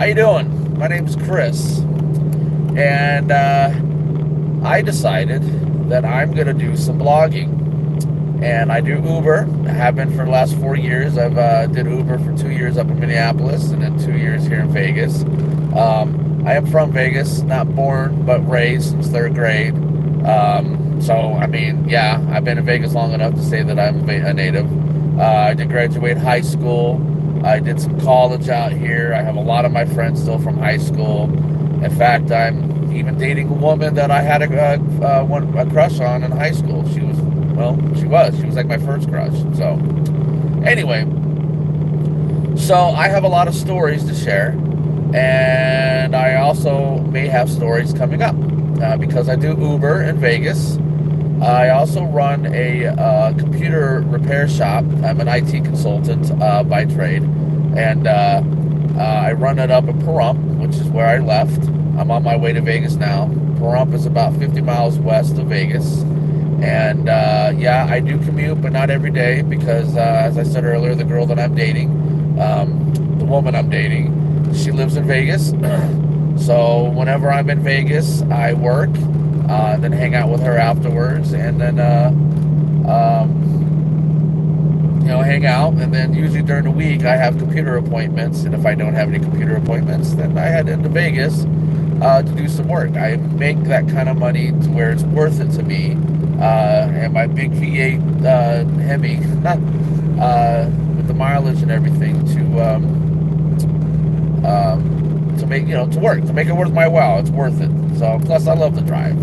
you doing? My name's Chris, and I decided that I'm gonna do some blogging, and I do Uber. I have been for the last 4 years. I've did Uber for 2 years up in Minneapolis, and then 2 years here in Vegas. I am from Vegas, not born but raised since third grade. So I mean, yeah, I've been in Vegas long enough to say that I'm a native. I did graduate high school. I did some college out here. I have a lot of my friends still from high school. In fact, I'm even dating a woman that I had a crush on in high school. She was like my first crush. So, anyway, so I have a lot of stories to share, and I also may have stories coming up because I do Uber in Vegas. I also run a computer repair shop. I'm an IT consultant by trade, and I run it up in Pahrump, which is where I left. I'm on my way to Vegas now. Pahrump is about 50 miles west of Vegas, and yeah, I do commute, but not every day because, as I said earlier, the girl that I'm dating, the woman I'm dating, she lives in Vegas. So whenever I'm in Vegas, I work. Then hang out with her afterwards, and then hang out. And then usually during the week, I have computer appointments, and if I don't have any computer appointments, then I head into Vegas to do some work. I make that kind of money to where it's worth it to me, and my big V8 Hemi with the mileage and everything to make to work, to make it worth my while. It's worth it. So plus I love to drive.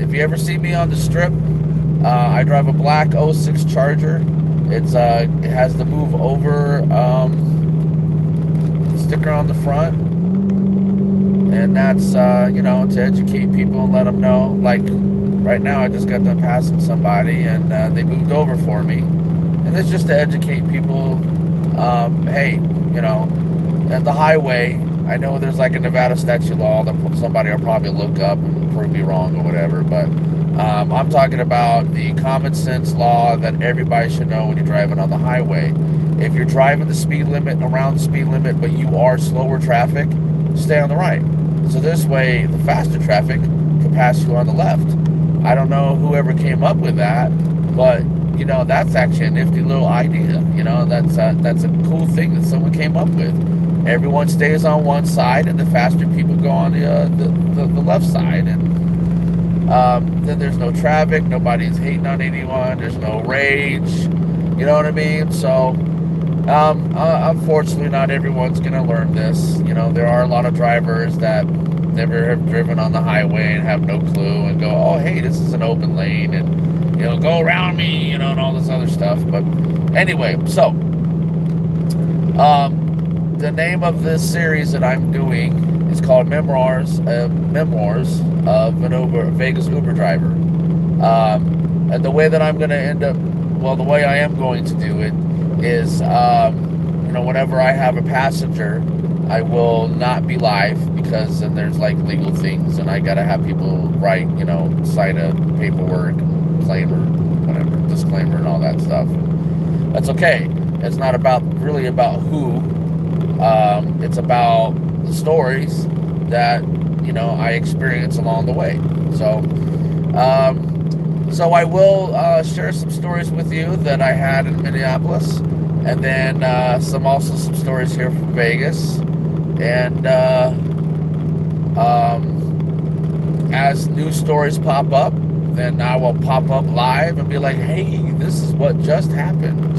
If you ever see me on the strip, I drive a black '06 Charger. It has the move over sticker on the front, and that's to educate people and let them know. Like right now, I just got done passing somebody, and they moved over for me, and it's just to educate people. Hey, at the highway, I know there's like a Nevada statute law that somebody will probably look up and prove me wrong or whatever, but I'm talking about the common sense law that everybody should know when you're driving on the highway. If you're driving the speed limit, around the speed limit, but you are slower traffic, stay on the right. So this way, the faster traffic can pass you on the left. I don't know whoever came up with that, but that's actually a nifty little idea. That's a cool thing that someone came up with. Everyone stays on one side, and the faster people go on the left side, and then there's no traffic. Nobody's hating on anyone. There's no rage. You know what I mean? So, unfortunately, not everyone's gonna learn this. There are a lot of drivers that never have driven on the highway and have no clue, and go, "Oh, hey, this is an open lane," and go around me, and all this other stuff. But anyway, so. The name of this series that I'm doing is called Memoirs of an Vegas Uber driver. And the way that I'm going to the way I am going to do it is, whenever I have a passenger, I will not be live because then there's like legal things, and I got to have people write, sign a paperwork, disclaimer, and all that stuff. That's okay. It's not really about who. It's about the stories that I experience along the way. So I will share some stories with you that I had in Minneapolis, and then some stories here from Vegas. And as new stories pop up, then I will pop up live and be like, "Hey, this is what just happened."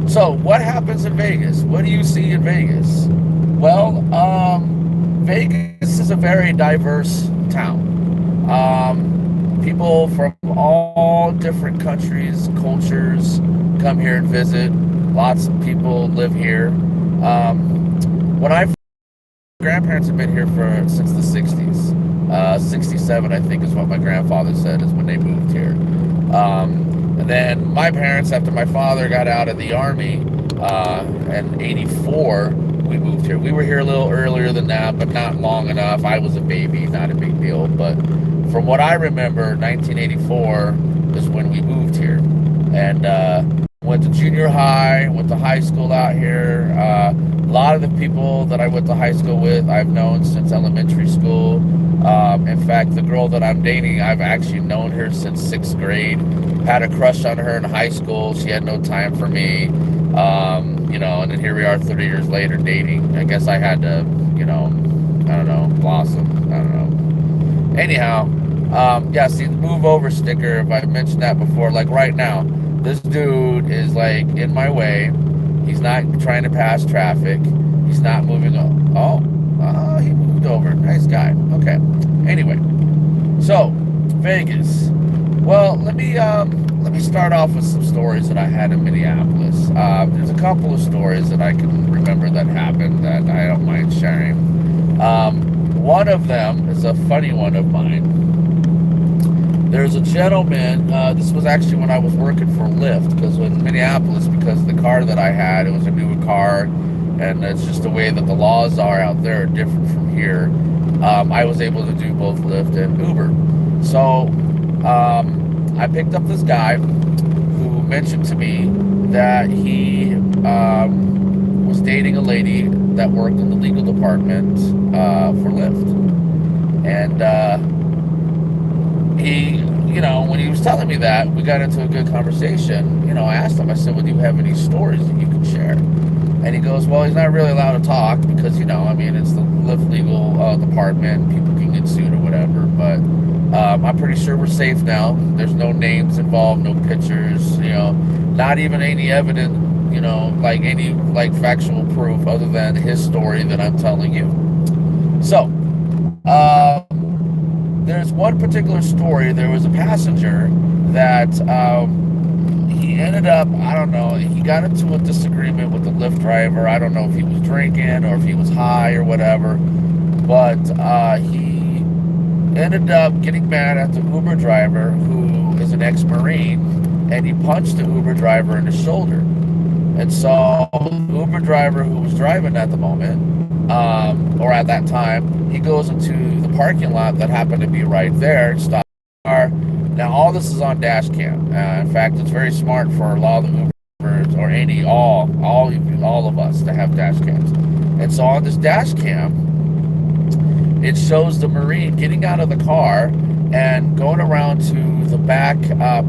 So what happens in Vegas? What do you see in Vegas? Well, Vegas is a very diverse town. People from all different countries, cultures come here and visit. Lots of people live here. Grandparents have been here since the 60s. 67, I think, is what my grandfather said is when they moved here. And then my parents, after my father got out of the Army in 84, we moved here. We were here a little earlier than that, but not long enough. I was a baby, not a big deal. But from what I remember, 1984 is when we moved here. And Went to junior high, went to high school out here. A lot of the people that I went to high school with, I've known since elementary school. In fact, the girl that I'm dating, I've actually known her since 6th grade. Had a crush on her in high school. She had no time for me. And then here we are 30 years later dating. I guess I had to, I don't know, blossom. I don't know. Anyhow, see, the move over sticker, if I mentioned that before, like right now, this dude is like in my way. He's not trying to pass traffic. He's not moving up. Oh, he moved over. Nice guy. Okay. Anyway, so Vegas. Well, let me start off with some stories that I had in Minneapolis. There's a couple of stories that I can remember that happened that I don't mind sharing. One of them is a funny one of mine. There's a gentleman, this was actually when I was working for Lyft, because in Minneapolis, because the car that I had, it was a newer car, and it's just the way that the laws are out there are different from here. I was able to do both Lyft and Uber. So I picked up this guy who mentioned to me that he was dating a lady that worked in the legal department for Lyft. And he, when he was telling me that, we got into a good conversation. I asked him, I said, well, do you have any stories that you can share? And he goes, well, he's not really allowed to talk because, it's the Lyft legal department. People can get sued or whatever. But I'm pretty sure we're safe now. There's no names involved, no pictures, not even any evidence, any factual proof other than his story that I'm telling you. So, there's one particular story. There was a passenger that he ended up, I don't know, he got into a disagreement with the Lyft driver. I don't know if he was drinking or if he was high or whatever, but he ended up getting mad at the Uber driver, who is an ex-Marine, and he punched the Uber driver in the shoulder. And so the Uber driver who was driving at the moment, or at that time, he goes into the parking lot that happened to be right there and stops the car. Now, all this is on dash cam. In fact, it's very smart for a lot of the Uber drivers, or all of us to have dash cams. And so on this dash cam, it shows the Marine getting out of the car and going around to the back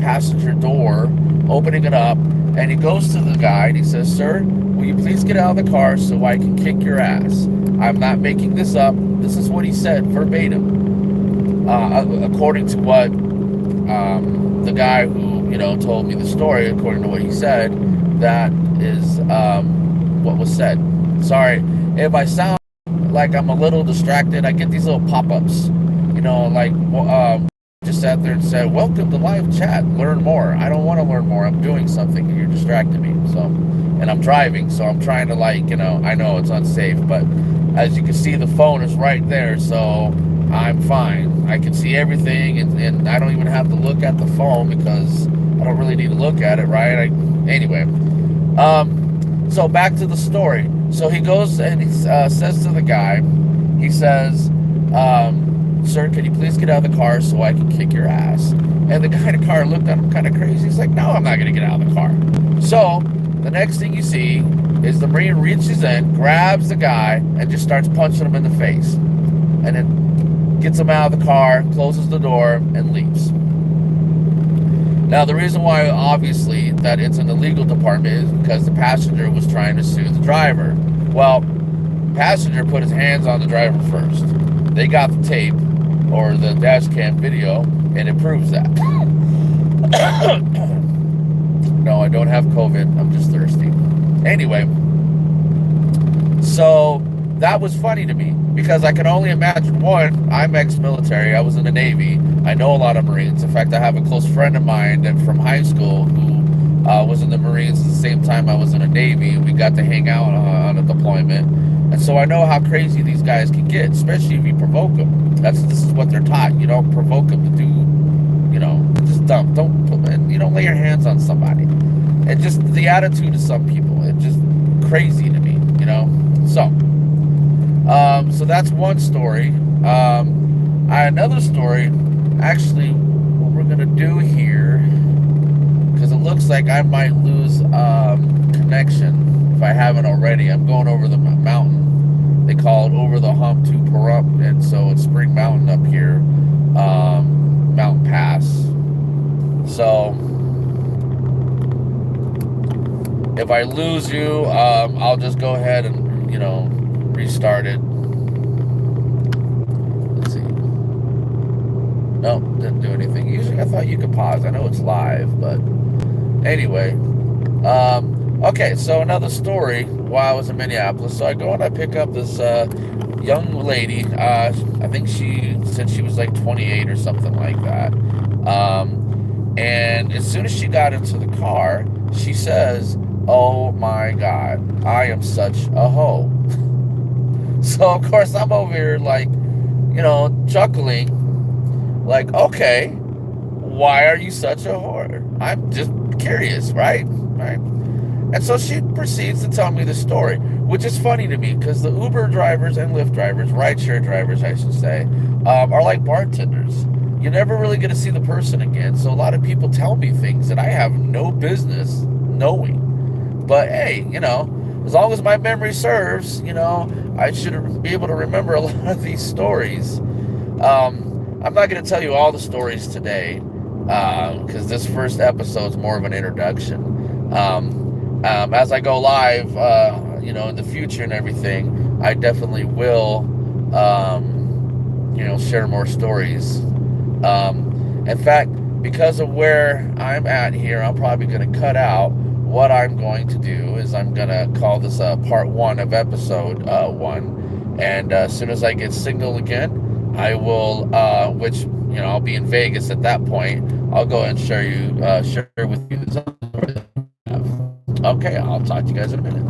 passenger door, opening it up, and he goes to the guy and he says, "Sir, will you please get out of the car so I can kick your ass? I'm not making this up. This is what he said verbatim." According to what the guy who, told me the story, according to what he said, that is what was said. Sorry if I sound like I'm a little distracted. I get these little pop-ups, just sat there and said, "Welcome to live chat, learn more." I don't want to learn more. I'm doing something and you're distracting me. So, and I'm driving, so I'm trying to I know it's unsafe, but as you can see, the phone is right there, so I'm fine. I can see everything, and I don't even have to look at the phone because I don't really need to look at it, right? Anyway, so back to the story. So he goes and he says to the guy, he says, "Sir, can you please get out of the car so I can kick your ass?" And the guy in the car looked at him kind of crazy. He's like, "No, I'm not going to get out of the car." So the next thing you see is the Marine reaches in, grabs the guy, and just starts punching him in the face. And then gets him out of the car, closes the door, and leaves. Now, the reason why, obviously, that it's in the legal department is because the passenger was trying to sue the driver. Well, the passenger put his hands on the driver first. They got the tape, or the dash cam video, and it proves that. No, I don't have COVID. I'm just thirsty. Anyway, so that was funny to me because I can only imagine, one, I'm ex-military. I was in the Navy. I know a lot of Marines. In fact, I have a close friend of mine that from high school who was in the Marines at the same time I was in the Navy. We got to hang out on a deployment. And so I know how crazy these guys can get, especially if you provoke them. This is what they're taught. You don't provoke them to do, just dump. You don't lay your hands on somebody. And just the attitude of some people, it's just crazy to me, So that's one story. Another story, actually, what we're going to do here, because because it looks like I might lose connection if I haven't already. I'm going over the mountain. They call it over the hump to Pahrump, and so it's Spring Mountain up here, Mountain Pass. So if I lose you, I'll just go ahead and, restart it. Let's see. Nope, didn't do anything. Usually I thought you could pause. I know it's live, but anyway. Okay, so another story while I was in Minneapolis. So I go and I pick up this young lady. I think she said she was like 28 or something like that. And as soon as she got into the car, she says, "Oh my God, I am such a hoe." So of course I'm over here like, chuckling, like, okay, why are you such a whore? I'm just curious, right? Right? And so she proceeds to tell me the story, which is funny to me because the Uber drivers and Lyft drivers, rideshare drivers, I should say, are like bartenders. You never really get to see the person again. So a lot of people tell me things that I have no business knowing. But hey, as long as my memory serves, I should be able to remember a lot of these stories. I'm not going to tell you all the stories today because this first episode is more of an introduction. As I go live, in the future and everything, I definitely will, share more stories. In fact, because of where I'm at here, I'm probably going to cut out. What I'm going to do is I'm going to call this part 1 of episode 1. And as soon as I get signal again, I will, which, I'll be in Vegas at that point. I'll go ahead and share with you this. Okay, I'll talk to you guys in a minute.